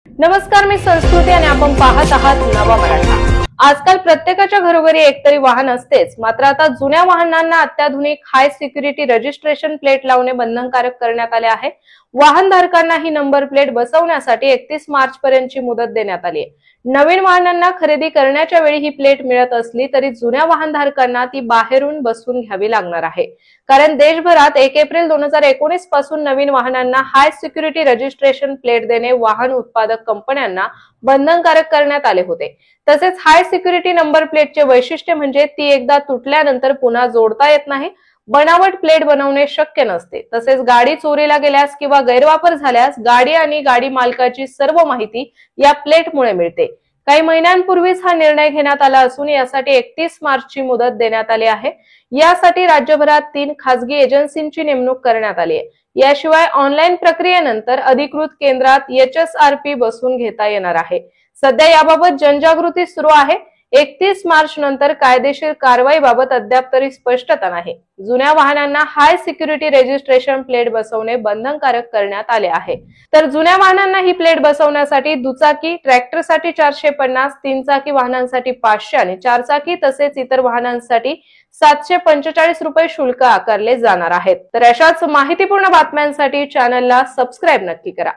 नमस्कार, मी संस्कृती आणि आपण पाहत आहात नवा मराठा। आजकाल प्रत्येकाच्या घरोघरी एकतरी वाहन असतेच, मात्र आता जुन्या वाहनांना अत्याधुनिक हाय सिक्युरिटी रजिस्ट्रेशन प्लेट लावणे बंधनकारक करण्यात आले आहे। वाहनधारकांना ही नंबर प्लेट बसवण्यासाठी 31 मार्च पर्यंतची मुदत देण्यात आली आहे। नवीन वाहनांना खरेदी करण्याच्या वेळी ही प्लेट मिळत असली तरी जुन्या वाहनधारकांना ती बाहेरून बसवून घ्यावी लागणार आहे, कारण देशभरात 1 एप्रिल 2019 पासून नवीन वाहनांना हाय सिक्युरिटी रजिस्ट्रेशन प्लेट देणे वाहन उत्पादक कंपन्यांना बंधनकारक करण्यात आले होते। तसेच हाय सिक्युरिटी नंबर प्लेटचे वैशिष्ट्य म्हणजे ती एकदा तुटल्यानंतर पुन्हा जोडता येत नाही, बनावट प्लेट बनवणे शक्य नसते। तसेच गाडी चोरीला गेल्यास किंवा गैरवापर झाल्यास गाडी आणि गाडी मालकाची सर्व माहिती या प्लेटमुळे मिळते। काही महिन्यांपूर्वीच हा निर्णय घेण्यात आला असून यासाठी 31 मार्चची मुदत देण्यात आली आहे। यासाठी राज्यभरात 3 खासगी एजन्सींची नेमणूक करण्यात आली आहे। याशिवाय ऑनलाईन प्रक्रियेनंतर अधिकृत केंद्रात HSRP बसवून घेता येणार आहे। सध्या याबाबत जनजागृती सुरू आहे। 31 मार्च नंतर कायदेशीर कारवाईबाबत अद्याप तरी स्पष्टता नाही। जुन्या वाहनांना हाय सिक्युरिटी रजिस्ट्रेशन प्लेट बसवणे बंधनकारक करण्यात आले आहे। तर जुन्या वाहनांना ही प्लेट बसवण्यासाठी दुचाकी, ट्रॅक्टरसाठी 450, 3 चाकी वाहनांसाठी 500 आणि 4 चाकी तसेच इतर वाहनांसाठी 745 रुपये शुल्क आकारले जाणार आहेत। तर अशाच माहितीपूर्ण बातम्यांसाठी चॅनलला सबस्क्राइब नक्की करा।